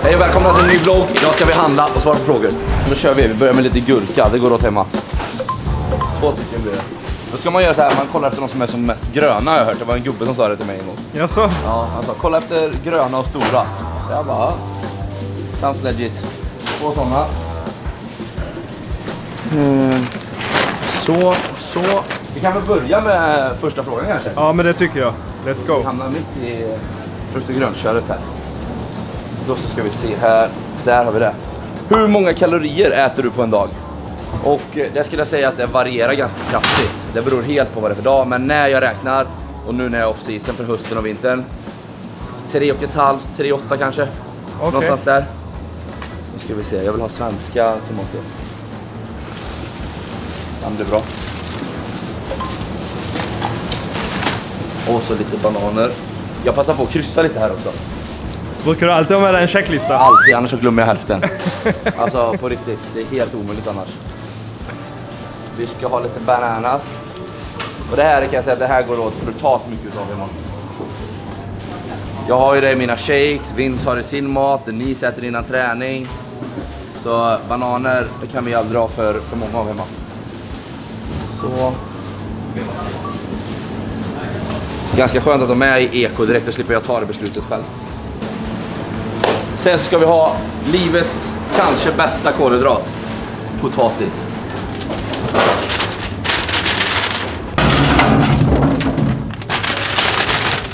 Hej och välkomna till en ny vlogg. Idag ska vi handla och svara på frågor. Då kör vi. Vi börjar med lite gurka. Det går åt hemma. 2 stycken blir det. Då ska man göra så här. Man kollar efter de som är som mest gröna, har jag hört. Det var en gubbe som sa det till mig en gång. Jaså? Ja, alltså kolla efter gröna och stora. Jag bara, sounds legit. 2 sådana. Så. Vi kan väl börja med första frågan kanske. Ja, men det tycker jag. Let's go. Vi hamnar mitt i frukt- och grönköret här. Då så ska vi se här. Där har vi det. Hur många kalorier äter du på en dag? Och det skulle jag säga att det varierar ganska kraftigt. Det beror helt på vad det är för dag. Men när jag räknar, och nu när jag är off-season för hösten och vintern, 3,5, 3,8 kanske. Okay. Någonstans där. Nu ska vi se, jag vill ha svenska tomater. Ja, det är bra. Och så lite bananer. Jag passar på att kryssa lite här också. Brukar du alltid ha med dig en checklista? Alltid, annars så glömmer jag hälften. Alltså på riktigt, det är helt omöjligt annars. Vi ska ha lite bananas. Och det här kan jag säga att det här går åt brutalt mycket av imorgon. Jag har ju det i mina shakes, Vince har det i sin mat, ni sätter innan träning. Så bananer, det kan vi aldrig dra för många av hemma. Så. Ganska skönt att de är i eko direkt, då slipper jag ta det beslutet själv. Sen så ska vi ha livets kanske bästa kolhydrat. Potatis.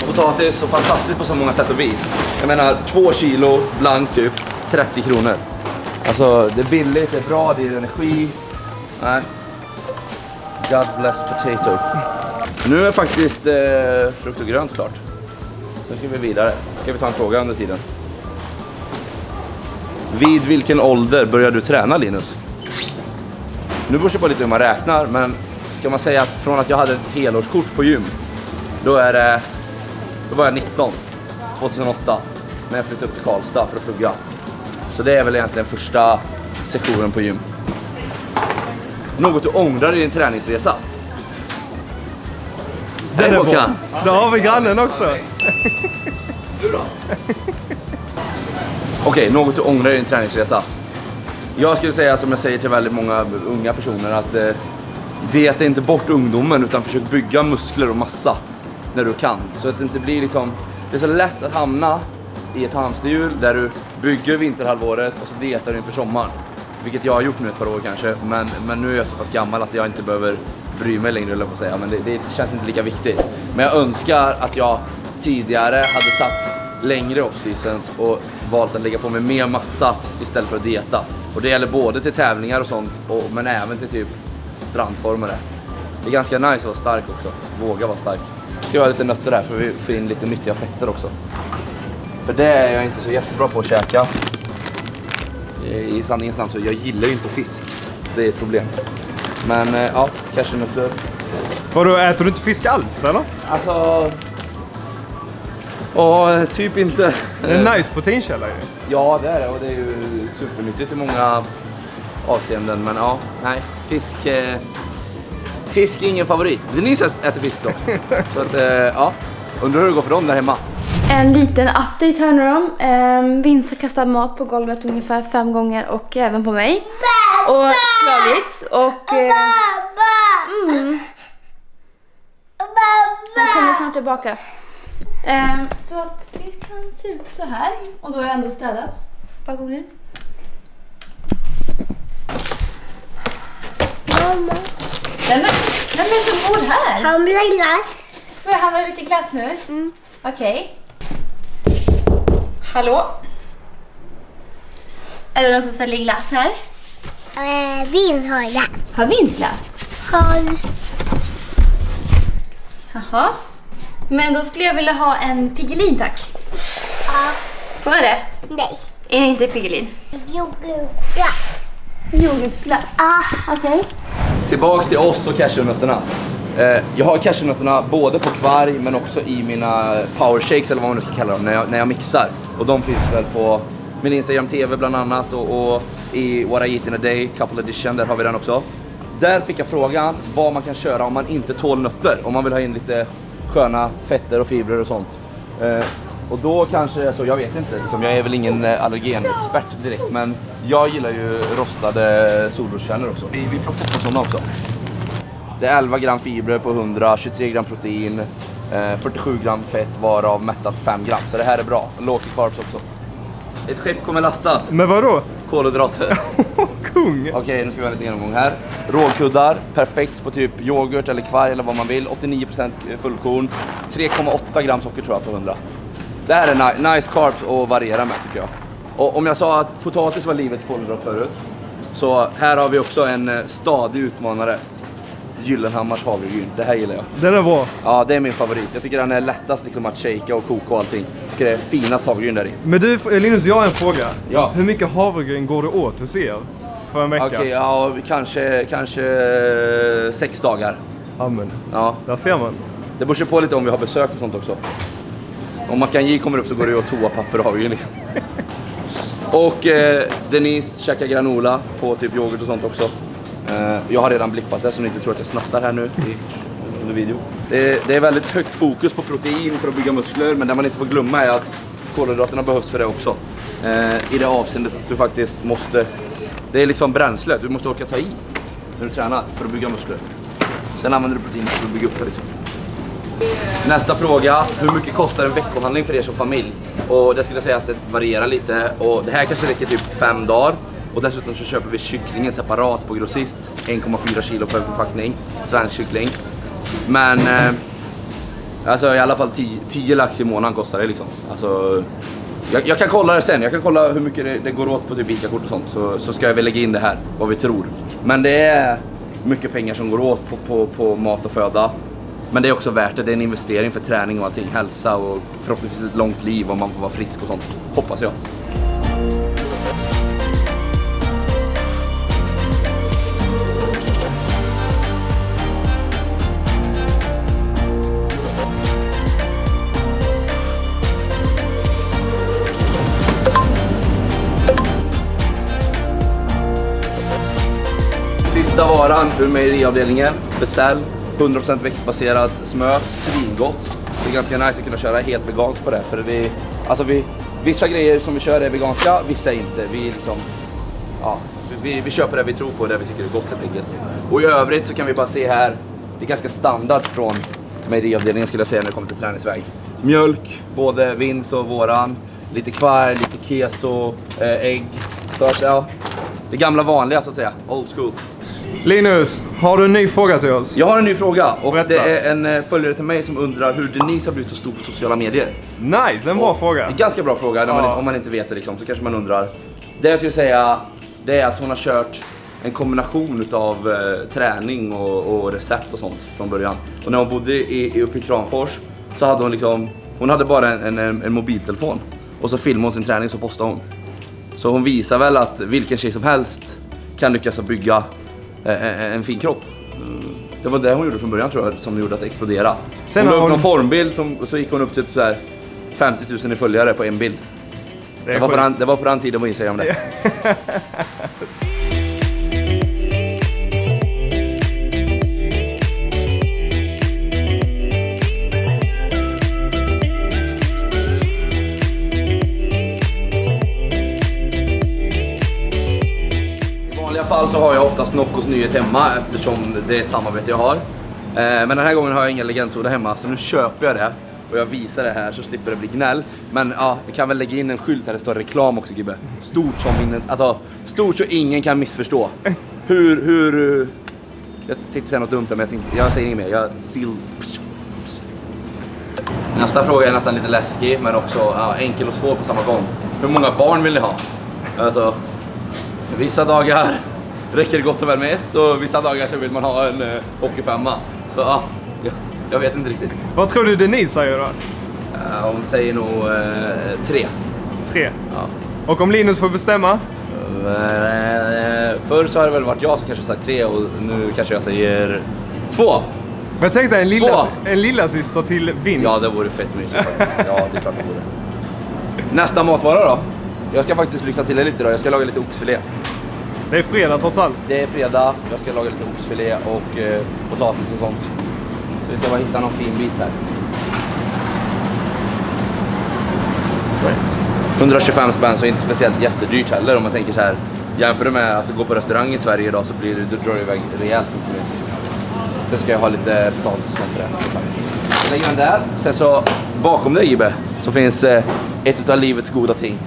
Potatis är så fantastiskt på så många sätt och vis. Jag menar 2 kilo blank typ 30 kronor. Alltså det är billigt, det är bra, det är energi. Nej. God bless potato. Nu är faktiskt frukt och grönt klart. Nu ska vi vidare. Ska vi ta en fråga under tiden. Vid vilken ålder börjar du träna, Linus? Nu beror det på lite hur man räknar, men ska man säga att från att jag hade ett helårskort på gym, då var jag 19, 2008, när jag flyttade upp till Karlstad för att plugga. Så det är väl egentligen första sektionen på gym. Något du ångrar i din träningsresa? Den är bra. Då har vi grannen också. Du då? Okej, något du ångrar i din träningsresa. Jag skulle säga, som jag säger till väldigt många unga personer, att det är inte bort ungdomen, utan försök bygga muskler och massa när du kan. Så att det inte blir liksom, det är så lätt att hamna i ett hamsterhjul där du bygger vinterhalvåret och så dietar du inför sommaren. Vilket jag har gjort nu ett par år kanske, men nu är jag så pass gammal att jag inte behöver bry mig längre, eller på att säga. Men det känns inte lika viktigt. Men jag önskar att jag tidigare hade tagit längre off-seasons och valt att lägga på mig mer massa istället för att dieta. Och det gäller både till tävlingar och sånt, men även till typ strandformer. Det är ganska nice att vara stark också. Våga vara stark. Ska jag ha lite nötter där för vi får in lite nyttiga fetter också. För det är jag inte så jättebra på att käka. I sanningens namn så jag gillar ju inte fisk. Det är ett problem. Men ja, cashewnötter. Vadå, äter du inte fisk alls eller? Alltså... typ inte. Det är en nice proteinkälla ju. Ja, det är det, och det är ju supernyttigt i många avseenden. Men ja, nej, fisk är ingen favorit. Det är ni som äter fisk då. Så att, ja, undrar hur det går för dem där hemma. En liten update här nu då. Vince har kastat mat på golvet ungefär 5 gånger och även på mig. Och slagits. Och... Den kommer snart tillbaka. Så att det kan se ut så här. Och då har jag ändå städats ett par gånger. Mamma. Vem är som bor här? Han vill ha glass. Får jag handla lite glass nu? Okej. Hallå? Är det någon som säljer glass här? Vin har glass. Har Vince glass? Har. Jaha. Men då skulle jag vilja ha en Piggelin, tack. Ja. Får jag det? Nej. Är det inte Piggelin? Jordgubbsglass. Jordgubbsglass? Ja. Okej. Tillbaks till oss och cashewnötterna. Jag har cashewnötterna både på kvarg men också i mina power shakes, eller vad man nu ska kalla dem, när jag mixar. Och de finns väl på min Instagram TV bland annat, och i What I Eat in a Day couple edition, där har vi den också. Där fick jag frågan vad man kan köra om man inte tål nötter, om man vill ha in lite sköna fetter och fibrer och sånt. Och då kanske, så jag vet inte, liksom, jag är väl ingen allergenexpert direkt, men jag gillar ju rostade solroskärnor också. Vi plockar på sådana också. Det är 11 gram fibrer på 100, 23 gram protein, 47 gram fett varav mättat 5 gram. Så det här är bra. Lågt i carbs också. Ett skepp kommer lastat. Men vadå? Kolhydrater. Kung! Okej, nu ska vi ha lite genomgång här. Rågkuddar, perfekt på typ yoghurt eller kvarg eller vad man vill. 89% fullkorn, 3,8 gram socker tror jag på 100. Det här är nice carbs att variera med tycker jag. Och om jag sa att potatis var livets kolhydrat förut, så här har vi också en stadig utmanare. Gyllenhammars havregryn, det här gillar jag. Den är bra. Ja, det är min favorit. Jag tycker den är lättast liksom att shaka och koka och allting. Jag tycker det är finast havregryn där i. Men du Linus, jag har en fråga. Ja. Hur mycket havregryn går det åt hos er för en vecka? Okej, ja, kanske 6 dagar. Amen. Ja. Där ser man. Det beror på lite om vi har besök och sånt också. Om Makanji kommer upp så går det åt toapapper och havregryn liksom. Och Denise käkar granola på typ yoghurt och sånt också. Jag har redan blippat det så ni inte tror att jag snattar här nu under video. Det är väldigt högt fokus på protein för att bygga muskler, men det man inte får glömma är att kolhydraterna behövs för det också. I det avseendet att du faktiskt måste, det är liksom bränslet, du måste orka ta i när du tränar för att bygga muskler. Sen använder du protein för att bygga upp det liksom. Nästa fråga, hur mycket kostar en veckohandling för er som familj? Och det skulle jag säga att det varierar lite, och det här kanske räcker typ 5 dagar. Och dessutom så köper vi kycklingen separat på grossist. 1,4 kilo per förpackning. Svensk kyckling. Men alltså i alla fall 10 lax i månaden kostar det liksom. Alltså, jag kan kolla det sen. Jag kan kolla hur mycket det går åt på typ ICA-kort och sånt. Så ska jag väl lägga in det här, vad vi tror. Men det är mycket pengar som går åt på mat och föda. Men det är också värt det. Det är en investering för träning och allting. Hälsa och förhoppningsvis ett långt liv om man får vara frisk och sånt. Hoppas jag. Sista varan ur mejeriavdelningen, Becell, 100% växtbaserat smör, svingott. Det är ganska nice att kunna köra helt veganskt på det, för vissa grejer som vi kör är veganska, vissa inte. Vi köper det vi tror på, det vi tycker är gott helt enkelt. Och i övrigt så kan vi bara se här, det är ganska standard från mejeriavdelningen skulle jag säga när det kommer till träningsväg. Mjölk, både Vins och våran, lite kvarg, lite keso, ägg. Så att, ja, det gamla vanliga så att säga, old school. Linus, har du en ny fråga till oss? Jag har en ny fråga och Berätta. det är en följare till mig som undrar hur Denise har blivit så stor på sociala medier. Nice, en bra fråga. En ganska bra fråga, om man inte vet det liksom, så kanske man undrar. Det jag skulle säga, det är att hon har kört en kombination av träning och recept och sånt från början. Och när hon bodde uppe i Kramfors så hade hon liksom, hon hade bara en mobiltelefon. Och så filmade hon sin träning så postade hon. Så hon visar väl att vilken tjej som helst kan lyckas att bygga en fin kropp. Det var det hon gjorde från början tror jag, som gjorde att det explodera. Hon la upp någon formbild så gick hon upp typ så här 50 000 i följare på en bild. Det var på den tiden på Instagram det. I alla fall så har jag oftast Noccos nyhet hemma eftersom det är ett samarbete jag har. Men den här gången har jag inga legendsoda hemma, så nu köper jag det och jag visar det här så slipper det bli gnäll. Men ja, vi kan väl lägga in en skylt här, det står reklam också Gibbe. Stort så ingen kan missförstå. Hur jag tänkte säga något dumt men jag säger inget mer. Nästa fråga är nästan lite läskig men också enkel och svår på samma gång. Hur många barn vill ni ha? Alltså, vissa dagar räcker det gott och väl med ett och vissa dagar så vill man ha en 85. Så ja, jag vet inte riktigt. Vad tror du Denise säger då? Hon säger nog 3. 3? Ja. Och om Linus får bestämma? Förr så har det väl varit jag som kanske sagt 3 och nu kanske jag säger 2. Men jag tänkte en lilla syster till Vin. Ja, det vore fett mysigt faktiskt. Ja, det är klart det vore. Nästa matvara då? Jag ska faktiskt lyxa till det lite då. Jag ska laga lite oxfilé. Det är fredag trots allt. Det är fredag. Jag ska laga lite oxfilé och potatis och sånt. Så vi ska bara hitta någon fin bit här. 125 spänn, så inte speciellt jättedyrt heller om man tänker så här. Jämför med att gå på restaurang i Sverige idag så blir det, drar det iväg rejält mycket. Sen ska jag ha lite potatis och sånt för det. Jag lägger den där. Sen så bakom dig, Gibbe, så finns ett av livets goda ting.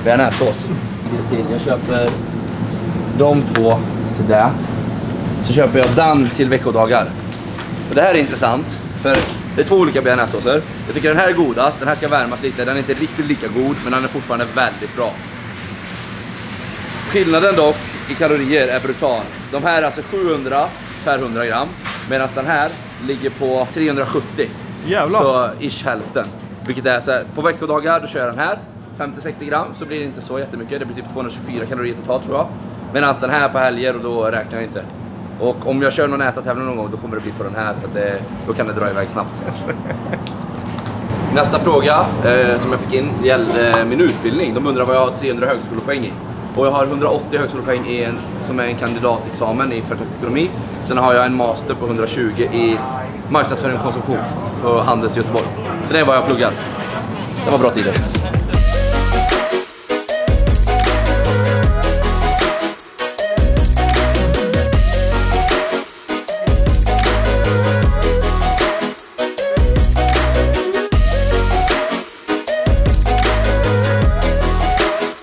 Bearnaisesås. Jag köper de 2 till det. Så köper jag den till veckodagar. Och det här är intressant, för det är 2 olika bearnaisesåser. Jag tycker den här är godast, den här ska värmas lite. Den är inte riktigt lika god, men den är fortfarande väldigt bra. Skillnaden dock i kalorier är brutal. De här är alltså 700 per 100 gram, medan den här ligger på 370. Jävlar. Så ish hälften. Vilket är så här, på veckodagar då kör jag den här 50-60 gram, så blir det inte så jättemycket. Det blir typ 224 kalorier totalt tror jag. Medan den här på helger, och då räknar jag inte. Och om jag kör någon ätartävling någon gång, då kommer det bli på den här, för att då kan det dra iväg snabbt. Nästa fråga som jag fick in gällde min utbildning. De undrar vad jag har 300 högskolepoäng i. Och jag har 180 högskolepoäng som är en kandidatexamen i företagsekonomi. Sen har jag en master på 120 i marknadsföring och konsumtion på Handels i Göteborg. Så det är vad jag har pluggat. Det var bra tider.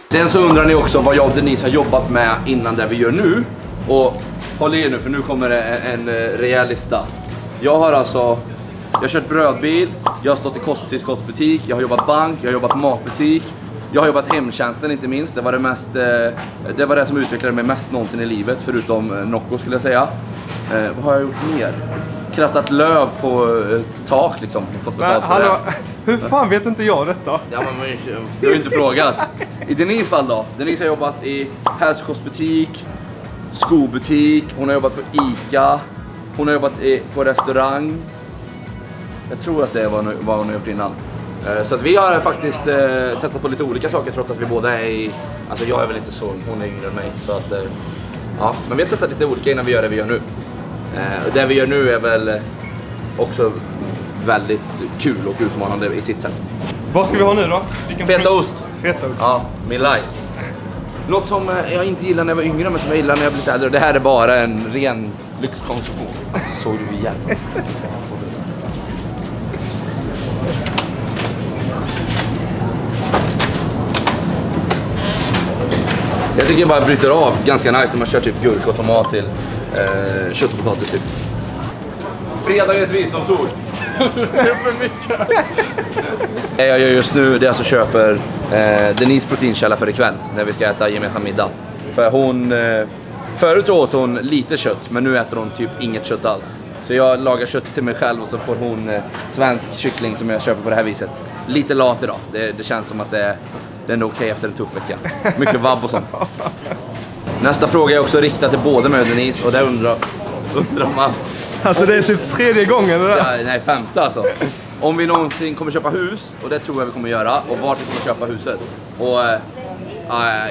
Sen så undrar ni också vad jag och Denise har jobbat med innan det vi gör nu. Och håll er nu, för nu kommer det en rejäl lista. Jag har kört brödbil, jag har stått i kosttillskottsbutik, jag har jobbat bank, jag har jobbat matbutik, jag har jobbat hemtjänsten inte minst. Det var det som utvecklade mig mest någonsin i livet, förutom Nocco skulle jag säga. Vad har jag gjort mer? Krattat löv på tak liksom, och fått betalt för det. Hur fan vet inte jag detta? Ja, men du har ju inte frågat. I Denise fall då? Denise har jobbat i hälsokostbutik, skobutik, hon har jobbat på ICA, hon har jobbat på restaurang. Jag tror att det är vad hon har gjort innan. Så att vi har faktiskt testat på lite olika saker, trots att vi båda är i... Alltså jag är väl inte så, hon är yngre än mig. Så att, ja, men vi har testat lite olika innan vi gör det vi gör nu. Det vi gör nu är väl också väldigt kul och utmanande i sitt sätt. Vad ska vi ha nu då? Fetaost. Fetaost. Ja, min like. Något som jag inte gillar när jag var yngre, men som jag gillar när jag blivit äldre. Det här är bara en ren lyxkonsumtion. Alltså såg du igen. Jag tycker jag bara bryter av ganska nice när man kör typ gurka och tomat till kött och potatis typ. Fredagens visdomsord. Det är för mycket. Jag gör just nu det, alltså köper Denise proteinkälla för ikväll när vi ska äta gemensam middag. För hon förut åt hon lite kött, men nu äter hon typ inget kött alls. Så jag lagar kött till mig själv och så får hon svensk kyckling som jag köper på det här viset. Lite lat idag. Det känns som att det är ändå okej efter en tuff vecka. Mycket vabb och sånt. Nästa fråga är också riktad till både mig och Denise, och där undrar man. Alltså det är typ 3:e gången det där. Ja, nej, 5:e alltså. Om vi någonsin kommer köpa hus, och det tror jag vi kommer göra, och vart vi kommer köpa huset. Och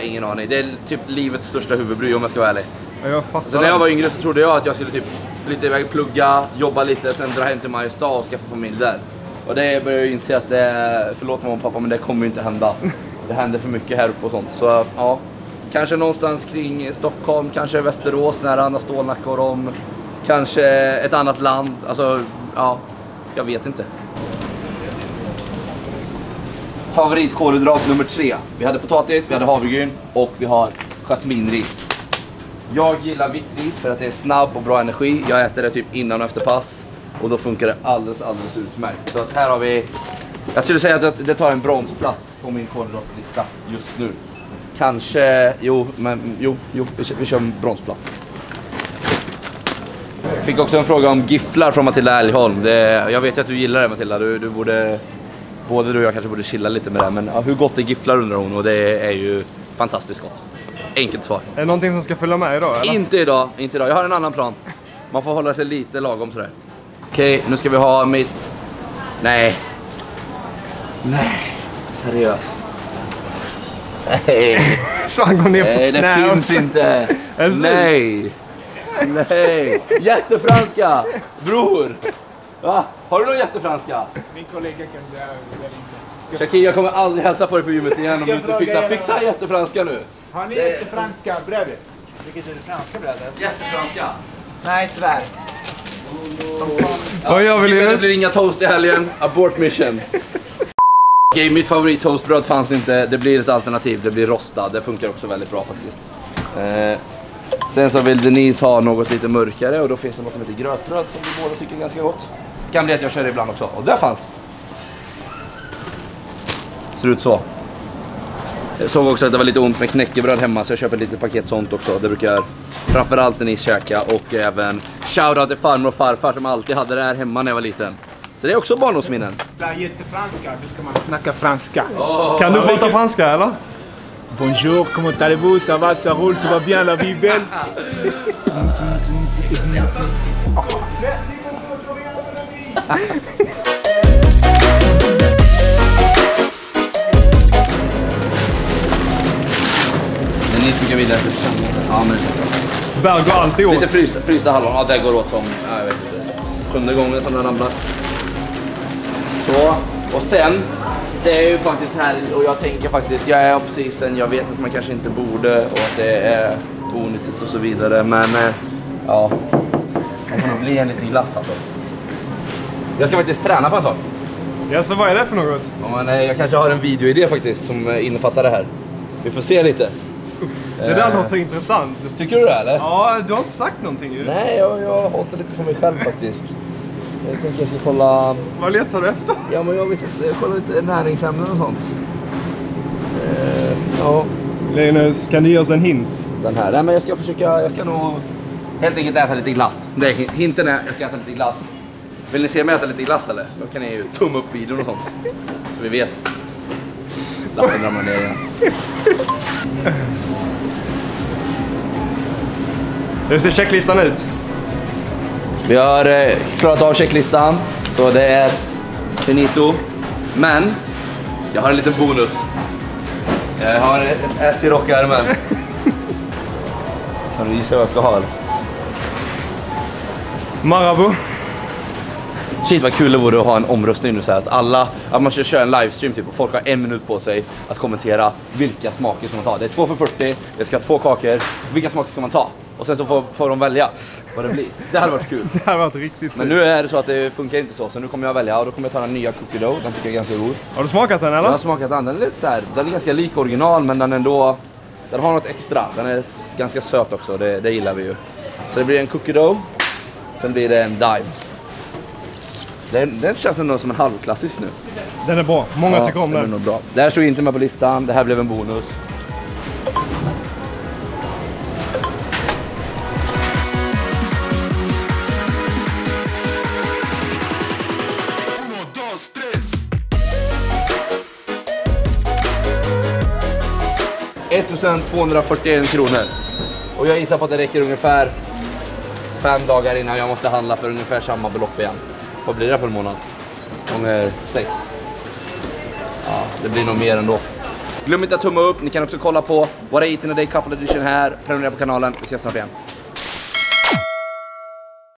ingen aning. Det är typ livets största huvudbry om jag ska vara ärlig. Jag fattar. Så när jag var yngre så trodde jag att jag skulle typ flytta iväg, plugga, jobba lite, sen dra hem till Mariestad och skaffa familj där. Och det börjar jag inse att förlåt mamma och pappa, men det kommer ju inte hända. Det händer för mycket här uppe och sånt. Så ja, kanske någonstans kring Stockholm, kanske Västerås nära Anna Stålnacka och dem. Kanske ett annat land, alltså ja, jag vet inte. Favoritkolhydrat nummer 3. Vi hade potatis, vi hade havregryn och vi har jasminris. Jag gillar vitt ris för att det är snabb och bra energi. Jag äter det typ innan och efter pass, och då funkar det alldeles utmärkt. Så att här har vi, jag skulle säga att det tar en bronsplats på min kolhydratslista just nu. Kanske, vi kör en bronsplats. Fick också en fråga om gifflar från Matilda Älgholm. Jag vet att du gillar det, Matilda. Du borde, både du och jag kanske borde chilla lite med det. Men ja, hur gott är gifflar undrar hon, och det är ju fantastiskt gott. Enkelt svar. Är det någonting som ska följa med idag, eller? Inte idag. Jag har en annan plan. Man får hålla sig lite lagom sådär. Okej, nu ska vi ha mitt... Nej, seriöst. Nej. Så han går ner på... Nej, det finns inte. Nej. Jättefranska. Bror. Va? Har du någon jättefranska? Min kollega kan säga det inte. Shakir, jag kommer aldrig hälsa på dig på gymmet igen om du inte fixar jättefranska nu. Har ni jättefranska brödet? Vilket är det franska brödet? Jättefranska. Nej, tyvärr. Vad gör vi nu? Det blir inga toast i helgen. Abort mission. Okej, mitt favorit toastbröd fanns inte. Det blir ett alternativ. Det blir rostad. Det funkar också väldigt bra faktiskt. Sen så vill Denise ha något lite mörkare. Och då finns det något som heter grötbröd som vi båda tycker är ganska gott. Det kan bli att jag kör det ibland också. Och där fanns. Ser ut så. Jag såg också att det var lite ont med knäckebröd hemma. Så jag köper lite paket sånt också. Det brukar framförallt Denise käka. Och även shoutout till farmor och farfar som alltid hade det här hemma när jag var liten. Så det är också barndomsminnen. Det är jättefranska, då ska man snacka franska. Kan du prata franska eller? Bonjour, comment allez-vous? Ça va, ça roule, tu vas bien, la vie est belle? Den tycker vidare för ja, men Bär går alltid åt. lite frysta hallon. Ja, det går åt som, jag vet inte. 7:e gången som den ramlar. Så, och sen, det är ju faktiskt här, och jag tänker faktiskt, jag är off-season, jag vet att man kanske inte borde, och att det är onyttigt och så vidare, men ja, man får nog bli en liten glass alltså. Jag ska faktiskt träna på en sak. Ja, så vad är det för något? Ja, men, jag kanske har en videoidé faktiskt som innefattar det här. Vi får se lite. Det där låter intressant. Tycker du det eller? Ja, du har inte sagt någonting ju. Nej, jag har hållit det lite för mig själv faktiskt. Jag tänker jag ska kolla... Vad letar du efter? Ja, men jag vet inte. Jag kollar lite näringsämnen och sånt. Ja. Linus, kan du ge oss en hint? Den här. Nej, men jag ska nog helt enkelt äta lite glass. Det är, hinten är jag ska äta lite glass. Vill ni se mig äta lite glass eller? Då kan ni ju tumma upp videon och sånt. Så vi vet. Lappen ramlar ner igen. Hur ser checklistan ut? Vi har klarat av checklistan. Så det är finito. Men jag har en liten bonus. Jag har ett S i rockärmen. Kan du gissa vad jag ska ha? Marabou. Shit vad kul det vore att ha en omröstning nu så här att man ska köra en livestream typ och folk har 1 minut på sig att kommentera vilka smaker ska man ta. Det är 2 för 40, det ska ha 2 kakor. Vilka smaker ska man ta? Och sen så får de välja vad det blir. Det hade varit kul. Det hade varit riktigt. Men nu är det så att det funkar inte så nu kommer jag välja och då kommer jag ta den nya cookie dough. Den tycker jag är ganska god. Har du smakat den eller? Jag har smakat den. Den är lite så här, den är ganska lik original men den har något extra. Den är ganska söt också, det gillar vi ju. Så det blir en cookie dough. Sen blir det en dive. Den känns ändå som en halvklassisk nu. Den är bra, många tycker om den. Är nog bra. Det här stod inte med på listan, det här blev en bonus. $1,241 kronor. Och jag gissar på att det räcker ungefär 5 dagar innan jag måste handla för ungefär samma belopp igen. Vad blir det på en månad? Gånger 6. Ja, det blir nog mer ändå. Glöm inte att tumma upp. Ni kan också kolla på What I Eat in a Day Couple Edition här. Prenumerera på kanalen. Vi ses snart igen.